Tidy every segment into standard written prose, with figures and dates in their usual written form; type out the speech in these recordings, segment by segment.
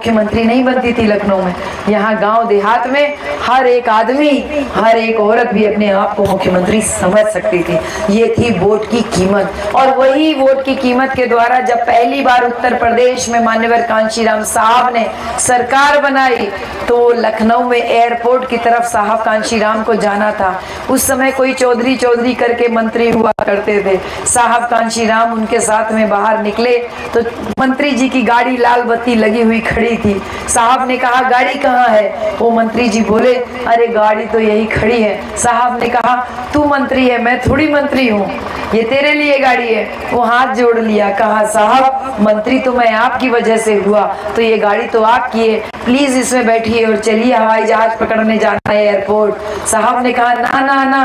मुख्यमंत्री नहीं बनती थी लखनऊ में। यहाँ गांव देहात में हर एक आदमी, हर एक औरत भी अपने आप को मुख्यमंत्री समझ सकती थी। ये थी वोट की कीमत। और वही वोट की कीमत के द्वारा जब पहली बार उत्तर प्रदेश में मान्यवर कांशीराम साहब ने सरकार बनाई तो लखनऊ में एयरपोर्ट की तरफ साहब कांशीराम को जाना था। उस समय कोई चौधरी चौधरी करके मंत्री हुआ करते थे। साहब कांशीराम उनके साथ में बाहर निकले तो मंत्री जी की गाड़ी लाल बत्ती लगी हुई खड़ी थी। साहब ने कहा गाड़ी कहाँ है? वो मंत्री जी बोले अरे गाड़ी तो यही खड़ी है। साहब ने कहा तू मंत्री है, मैं थोड़ी मंत्री हूँ, ये तेरे लिए गाड़ी है। वो हाथ जोड़ लिया, कहा साहब मंत्री तो मैं आपकी वजह से हुआ, तो ये गाड़ी तो आपकी है, प्लीज इसमें बैठिए और चलिए हवाई जहाज पकड़ने जाना है एयरपोर्ट। साहब ने कहा ना ना ना,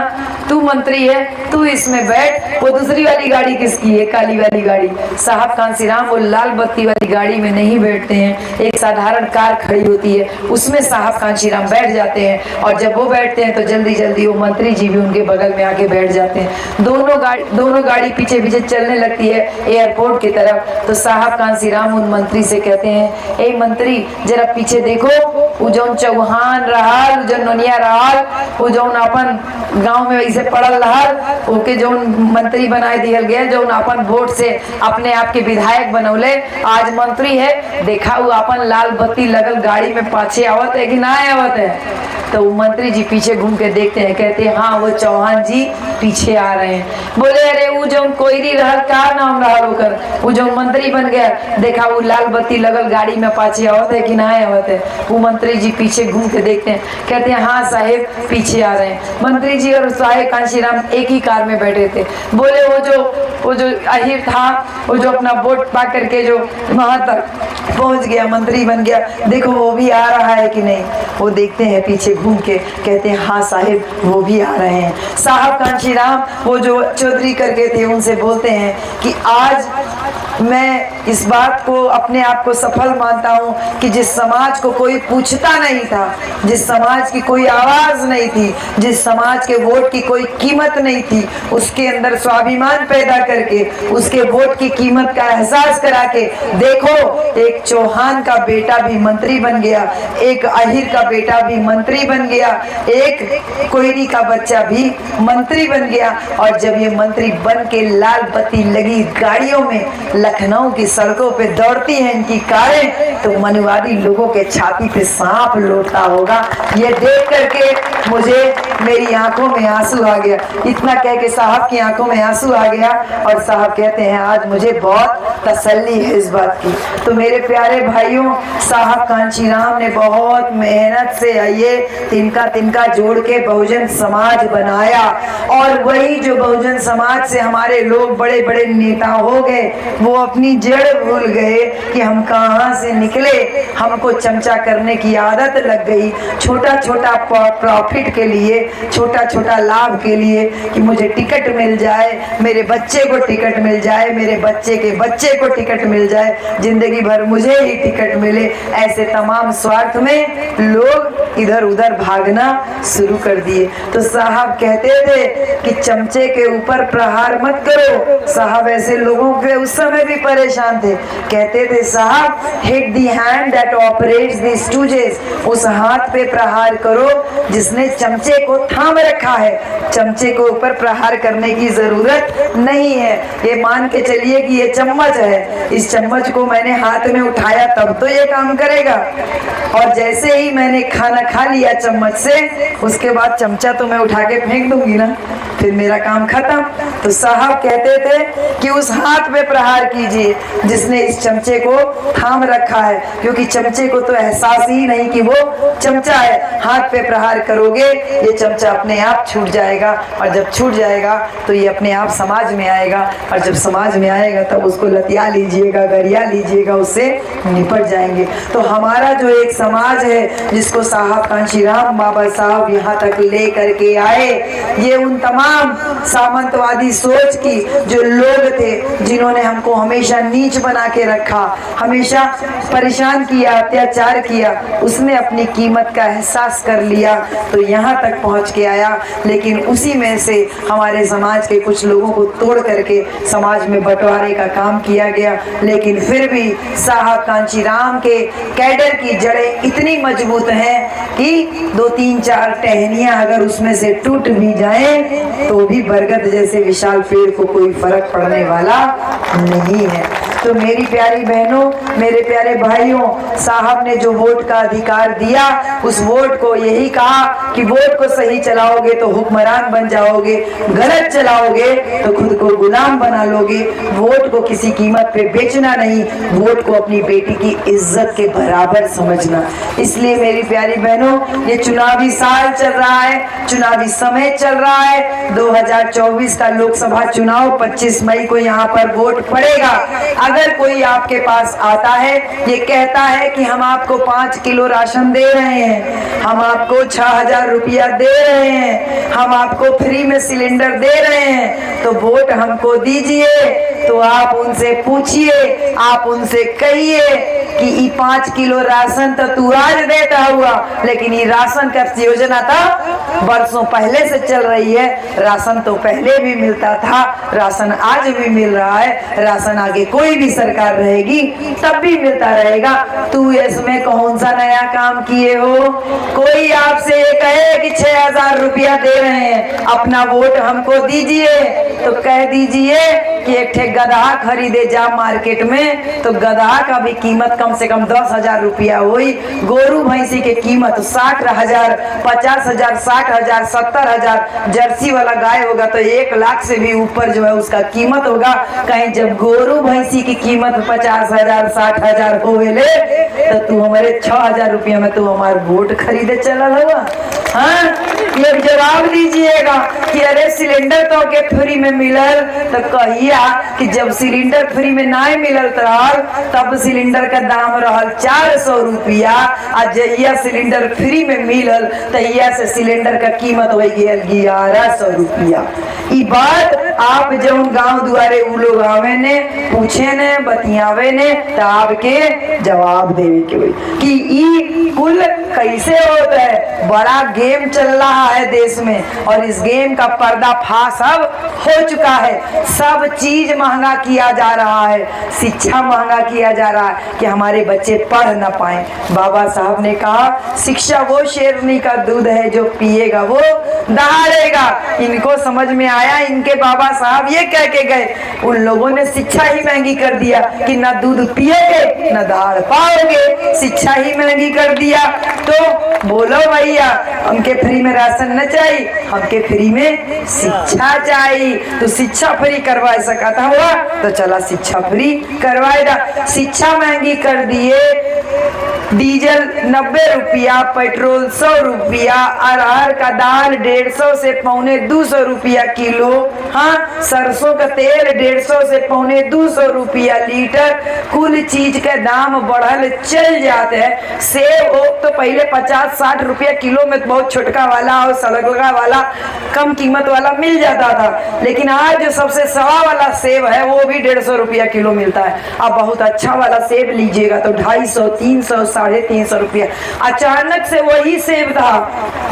तू मंत्री है, तू इसमें बैठ। वो दूसरी वाली गाड़ी किसकी है? काली वाली गाड़ी। साहब कांशीराम वो लाल बत्ती वाली गाड़ी में नहीं बैठते हैं, एक साधारण कार खड़ी होती है उसमें साहब कांशीराम बैठ जाते हैं। और जब वो बैठते हैं तो जल्दी जल्दी वो मंत्री जी भी उनके बगल में आके बैठ जाते हैं। दोनों गाड़ी पीछे पीछे चलने लगती है एयरपोर्ट की तरफ। तो साहब कांशीराम उन मंत्री से कहते हैं ए मंत्री जरा पीछे देखो, वो जौन चौहान रहल, जो नोनिया रहल, वो जौन अपन गांव में वैसे पड़ल रहल, ओके जौन मंत्री बनाए दिया गया, जौन अपन वोट से अपने आप के विधायक बनौले, आज मंत्री है। देखा वो अपन लाल बत्ती लगल गाड़ी में पाछे आवत है कि ना आवत है? तो वो मंत्री जी पीछे घूम के देखते हैं, कहते हैं हाँ वो चौहान जी पीछे आ रहे हैं। बोले अरे वो जो कोयरी रहल, का नाम रहल होकर, वो जो मंत्री बन गया, देखा वो लाल बत्ती लगल गाड़ी में पाछे आवत है कि ना आवत है? वो मंत्री जी पीछे घूम के देखते हैं, कहते हैं हाँ साहेब पीछे आ रहे हैं। मंत्री जी और साहेब कांशीराम एक ही कार में बैठे थे। बोले वो जो अहिर था, वो जो अपना वोट पा करके जो वहां तक पहुंच गया, मंत्री बन गया, देखो वो भी आ रहा है कि नहीं? वो देखते हैं पीछे घूम के, कहते हैं हाँ साहिब वो भी आ रहे हैं। साहब कांशीराम वो जो चौधरी करके थे उनसे बोलते हैं कि आज मैं इस बात को अपने आप को सफल मानता हूँ कि जिस समाज को कोई पूछता नहीं था, जिस समाज की कोई आवाज नहीं थी, जिस समाज के वोट की कोई कीमत नहीं थी, उसके अंदर स्वाभिमान पैदा करके उसके वोट की कीमत का एहसास करा के देखो, एक चौहान का बेटा भी मंत्री बन गया, एक अहिर का बेटा भी मंत्री बन गया, एक कोयरी का बच्चा भी मंत्री बन गया। और जब ये मंत्री बन के लाल बत्ती लगी गाड़ियों में लखनऊ की सड़कों पे दौड़ती हैं इनकी कारें, तो मनुवादी लोगों के छाती पे सांप लौटता होगा। ये देख करके मुझे मेरी आंखों में आंसू आ गया। इतना कह के साहब की आंखों में आंसू आ गया और साहब कहते हैं आज मुझे बहुत तसल्ली है इस बात की। तो मेरे प्यारे भाइयों, साहब कांशीराम ने बहुत मेहनत से ये तिनका जोड़ के बहुजन समाज बनाया। और वही जो बहुजन समाज से हमारे लोग बड़े बड़े नेता हो गए, वो अपनी जड़ भूल गए कि हम कहाँ से निकले। हमको चमचा करने की आदत लग गई, छोटा छोटा प्रॉफिट के लिए, छोटा छोटा लाभ के लिए कि मुझे टिकट मिल जाए, मेरे बच्चे को टिकट मिल जाए, मेरे बच्चे के बच्चे को टिकट मिल जाए, जिंदगी भर मुझे ही टिकट मिले। ऐसे तमाम स्वार्थ में लोग इधर उधर भागना शुरू कर दिए। तो साहब कहते थे कि चमचे के ऊपर प्रहार मत करो। साहब ऐसे लोगों के उस समय भी परेशान थे। कहते थे साहब hit the hand that operates the stooges, उस हाथ पे प्रहार करो जिसने चमचे को थाम रखा है। चमचे के ऊपर प्रहार करने की जरूरत नहीं है। ये मान के चलिए कि ये चम्मच है, इस चम्मच को मैंने हाथ में उठाया तब तो ये काम करेगा, और जैसे ही मैंने खाना खा लिया चम्मच से, उसके बाद चमचा तो मैं उठा के फेंक दूंगी ना, फिर मेरा काम खत्म। तो साहब कहते थे कि उस हाथ पे प्रहार कीजिए जिसने इस चमचे को थाम रखा है, क्योंकि चमचे को तो एहसास ही नहीं कि वो चमचा है। हाथ पे प्रहार करोगे ये चमचा अपने आप छूट जाएगा, और जब छूट जाएगा तो ये अपने आप समाज में आएगा, और जब समाज में आएगा तब उसको लतिया लीजिएगा, गरिया लीजिएगा, उससे निपट जाएंगे। तो हमारा जो एक समाज है जिसको साहब कांशीराम बाबा साहब यहाँ तक ले करके आए, ये उन तमाम सामंतवादी सोच की जो लोग थे जिन्होंने हमको हमेशा नीच बना के रखा, हमेशा परेशान किया, अत्याचार किया, उसने अपनी कीमत का एहसास कर लिया तो यहाँ तक पहुँच समझ के आया, लेकिन उसी में से हमारे समाज के कुछ लोगों को तोड़ करके समाज में बंटवारे का काम किया गया। लेकिन फिर भी साहब कांचीराम के कैडर की जड़ें इतनी मजबूत हैं कि 2-3-4 टहनियां अगर उसमें से टूट भी जाएं तो भी बरगद जैसे विशाल पेड़ को कोई फर्क पड़ने वाला नहीं है। तो मेरी प्यारी बहनों, मेरे प्यारे भाइयों, साहब ने जो वोट का अधिकार दिया, उस वोट को यही कहा कि वोट को सही चलाओगे तो हुक्मरान बन जाओगे, गलत चलाओगे तो खुद को गुलाम बना लोगे। वोट को किसी कीमत पे बेचना नहीं, वोट को अपनी बेटी की इज्जत के बराबर समझना। इसलिए मेरी प्यारी बहनों, ये चुनावी साल चल रहा है, चुनावी समय चल रहा है। 2024 का लोकसभा चुनाव 25 मई को यहाँ पर वोट पड़ेगा। अगर कोई आपके पास आता है, ये कहता है कि हम आपको 5 किलो राशन दे रहे हैं, हम आपको 6000 रुपया दे रहे हैं, हम आपको फ्री में सिलेंडर दे रहे हैं, तो वोट हमको दीजिए। तो आप उनसे पूछिए, आप उनसे कहिए कि ये 5 किलो राशन तो तू आज देता हुआ, लेकिन ये राशन का योजना था बरसों पहले से चल रही है। राशन तो पहले भी मिलता था, राशन आज भी मिल रहा है, राशन आगे कोई भी सरकार रहेगी तब भी मिलता रहेगा। तू इसमें कौन सा नया काम किए हो? कोई आपसे ये कहे कि 6000 रुपया दे रहे हैं, अपना वोट हमको दीजिए, तो कह दीजिए कि एक ठे गधा खरीदे जा मार्केट में, तो गधा का भी कीमत कम से कम 10,000 रुपया हुई। गोरू भैंसी की कीमत 60,000, 50,000, 60,000, 70,000। जर्सी वाला गाय होगा तो 1 लाख से भी ऊपर जो है उसका कीमत होगा। कहीं जब गोरू भैंसी की कीमत 50,000, 60,000 होले तो तू हमारे 6,000 रुपया में तू हमारे वोट खरीदे चला हुआ। हाँ, ये जवाब दीजिएगा कि अरे सिलेंडर तो के फ्री में मिलल, तो कहिया कि जब सिलेंडर फ्री में नहीं मिलल तब सिलेंडर का दाम रहल 400 रुपया, और जहिया सिलेंडर फ्री में मिलल तहिया से सिलेंडर का कीमत हो गई 1100 रुपया। ई बात आप जब गांव दुआरे उ लोग आवे ने, पूछे ने, बतियावे ने, तो आपके जवाब देवे के हुई कि ई कुल कैसे होता है। बड़ा गेम चल रहा है देश में, और इस गेम का पर्दाफाश अब हो चुका है। सब चीज महंगा किया जा रहा है, शिक्षा महंगा किया जा रहा है कि हमारे बच्चे पढ़ ना पाए। बाबा साहब ने कहा शिक्षा वो शेरनी का दूध है जो पिएगा वो दहाड़ेगा। इनको समझ में आया, इनके बाबा साहब ये कह के गए, उन लोगों ने शिक्षा ही महंगी कर दिया कि ना दूध पिएगे ना दहाड़ पाओगे, शिक्षा ही महंगी कर दिया। तो बोलो भैया, हमके फ्री में राशन न चाहिए, हमके फ्री में शिक्षा चाहिए। तो शिक्षा फ्री करवा सकता हुआ तो चला शिक्षा फ्री करवाएगा। शिक्षा महंगी कर दिए, डीजल 90 रुपया, पेट्रोल 100 रुपया, अरहर का दाल 150 से 125 रुपया किलो। हाँ, सरसों का तेल 150 से 125 रुपया लीटर। कुल चीज के दाम बढ़ल चल जाते हैं। सेब तो पहले 50-60 रुपया किलो में बहुत छोटका वाला और सड़का वाला कम कीमत वाला मिल जाता था, लेकिन आज जो सबसे सवा वाला सेब है वो भी 150 रुपया किलो मिलता है। अब बहुत अच्छा वाला सेब लीजिएगा तो 250, 300, 350 रुपया। अचानक से वही सेब था,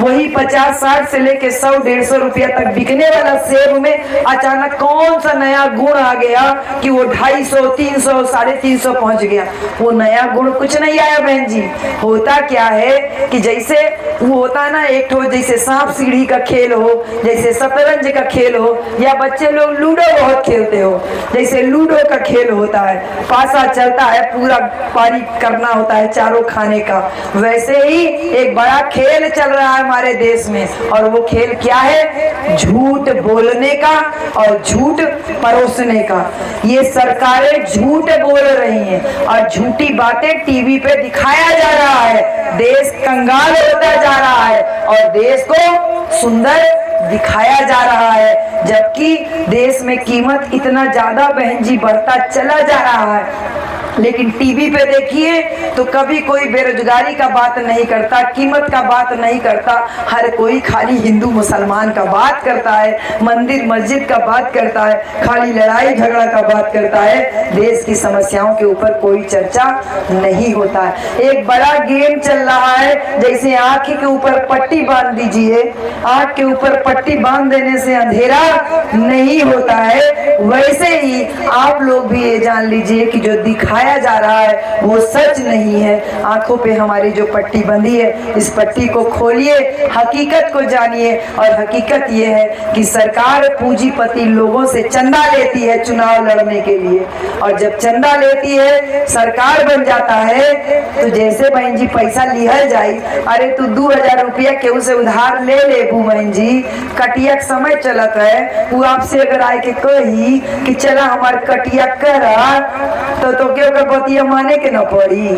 वही 50-60 से लेके 100-150 रुपया तक बिकने वाला सेब में अचानक कौन सा नया गुण आ गया कि वो 250, 300, 350 पहुंच गया। वो नया गुण कुछ नहीं आया बहन जी। होता क्या है कि जैसे वो होता है ना, एक ठो जैसे सांप सीढ़ी का खेल हो, जैसे शतरंज का खेल हो, या बच्चे लोग लूडो बहुत खेलते हो, जैसे लूडो का खेल होता है, पासा चलता है, पूरा पारी करना होता है चारों खाने का। वैसे ही एक बड़ा खेल चल रहा है हमारे देश में, और वो खेल क्या है? झूठ बोलने का और झूठ परोसने का। ये सरकारें झूठ बोल रही हैं और झूठी बातें टीवी पे दिखाया जा रहा है। देश कंगाल होता जा रहा है और देश को सुंदर दिखाया जा रहा है, जबकि देश में कीमत इतना ज्यादा बहन जी बढ़ता चला जा रहा है। लेकिन टीवी पे देखिए तो कभी कोई बेरोजगारी का बात नहीं करता, कीमत का बात नहीं करता, हर कोई खाली हिंदू मुसलमान का बात करता है, मंदिर मस्जिद का बात करता है, खाली लड़ाई झगड़ा का बात करता है। देश की समस्याओं के ऊपर कोई चर्चा नहीं होता है। एक बड़ा गेम चल रहा है, जैसे आंख के ऊपर पट्टी बांध दीजिए, आंख के ऊपर पट्टी बांध देने से अंधेरा नहीं होता है, वैसे ही आप लोग भी ये जान लीजिए कि जो दिखाया जा रहा है वो सच नहीं है। आंखों पे हमारी जो पट्टी बंधी है, इस पट्टी को खोलिए, हकीकत को जानिए। और हकीकत ये है कि सरकार पूंजीपति लोगों से चंदा लेती है चुनाव लड़ने के लिए, और जब चंदा लेती है, सरकार बन जाता है, तो जैसे बहन जी पैसा लिहल जाई, अरे तू 2000 रुपया केहू से उधार ले ले बहन जी, कटिया समय चलत है, वो आपसे अगर आए के कही कि चला हमार कटिया करा, तो क्यों कर बतिया माने के न पड़ी,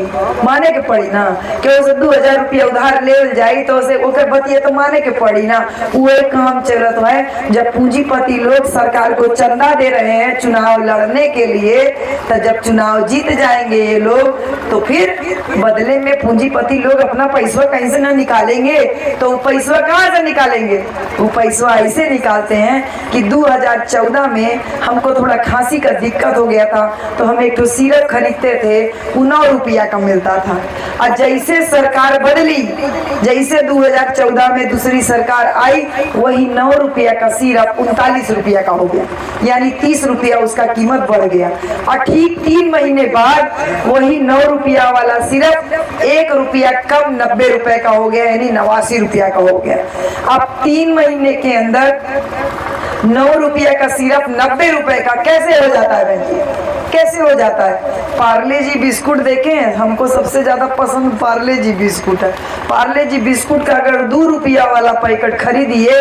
माने के पड़ी ना। क्यों से 2000 रुपया उधार ले जाई तो उसे ओकर बतिया तो माने के पड़ी ना। वो एक काम चलत है, जब पूंजीपति लोग सरकार को चंदा दे रहे हैं चुनाव लड़ने के लिए, तो जब चुनाव जीत जाएंगे ये लोग, तो फिर बदले में पूंजीपति लोग अपना पैसा कहीं से ना निकालेंगे, तो पैसा कहाँ से निकालेंगे? वो पैसा ऐसे निकालते हैं कि 2014 में हमको थोड़ा खांसी का दिक्कत हो गया था, तो हम एक तो सिरप खरीदते थे, वो 9 रुपया का मिलता था। और जैसे सरकार बदली, जैसे 2014 में दूसरी सरकार आई, वही 9 रुपया का सिरप 39 रुपया का हो गया, यानी 30 रुपया उसका कीमत बढ़ गया। और ठीक 3 महीने बाद वही 9 रुपया वाला सिरप 1 रुपया कम 90 रुपए का हो गया, यानी 89 रुपया का हो गया। अब 3 महीने के अंदर 9 रुपया का सिरप 90 रुपए का कैसे हो जाता है बहन जी? कैसे हो जाता है? पार्ले जी बिस्कुट देखे हैं, हमको सबसे ज्यादा पसंद पार्ले जी बिस्कुट है। पार्ले जी बिस्कुट का अगर 2 रुपया वाला पैकेट खरीदिए,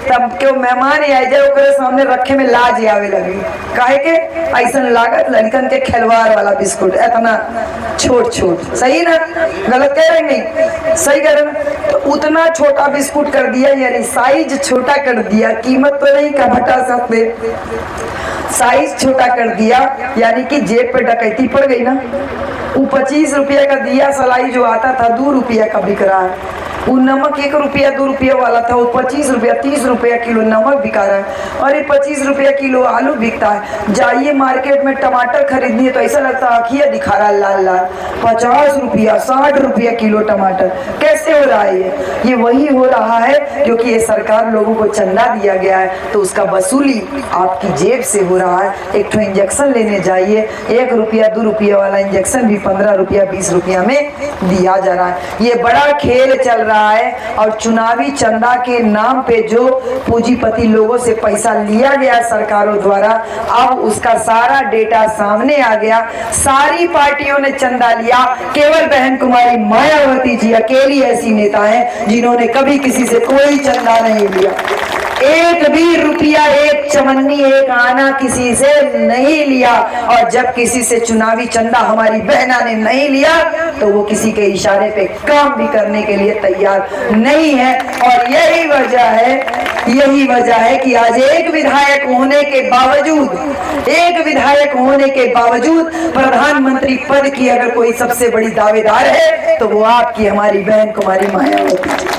तब क्यों मेहमान आ जाए ओकरे सामने रखे में लाज आवे लगी, काहे के ऐसा लागत लड़कन के खिलवाड़ वाला बिस्कुट, इतना छोट छोट। सही ना? गलत कह रहे नहीं? सही कह रहे। तो उतना छोटा बिस्कुट कर दिया, यानी साइज छोटा कर दिया, कीमत तो नहीं का घटा सकते, साइज छोटा कर दिया, यानी कि जेब पे डकैती पड़ गई ना। वो 25 रुपया का दिया सलाई जो आता था 2 रुपया का बिक रहा है। वो नमक 1 रुपया 2 रुपया वाला था, वो 25 रुपया 30 रुपया किलो नमक बिका रहा है। और ये 25 रुपया किलो आलू बिकता है। जाइए मार्केट में टमाटर खरीदनी तो ऐसा लगता है आखिया दिखा रहा है लाल लाल, 50 रुपया 60 रुपया किलो टमाटर। कैसे हो रहा है ये वही हो रहा है क्योंकि ये सरकार लोगों को चंदा दिया गया है, तो उसका वसूली आपकी जेब से हो रहा है। एक तो इंजेक्शन लेने जाइए, 1 रुपया 2 रुपया वाला इंजेक्शन भी 15 रुपया 20 रुपया में दिया जा रहा है। ये बड़ा खेल चल रहा है। और चुनावी चंदा के नाम पे जो पूंजीपति लोगों से पैसा लिया गया सरकारों द्वारा, अब उसका सारा डेटा सामने आ गया। सारी पार्टियों ने चंदा लिया, केवल बहन कुमारी मायावती जी अकेली ऐसी नेता है जिन्होंने कभी किसी से कोई चंदा नहीं लिया। एक भी रुपया, एक चमन्नी, एक आना किसी से नहीं लिया। और जब किसी से चुनावी चंदा हमारी बहना ने नहीं लिया, तो वो किसी के इशारे पे काम भी करने के लिए तैयार नहीं है। और यही वजह है कि आज एक विधायक होने के बावजूद प्रधानमंत्री पद की अगर कोई सबसे बड़ी दावेदार है, तो वो आपकी हमारी बहन कुमारी मायावती।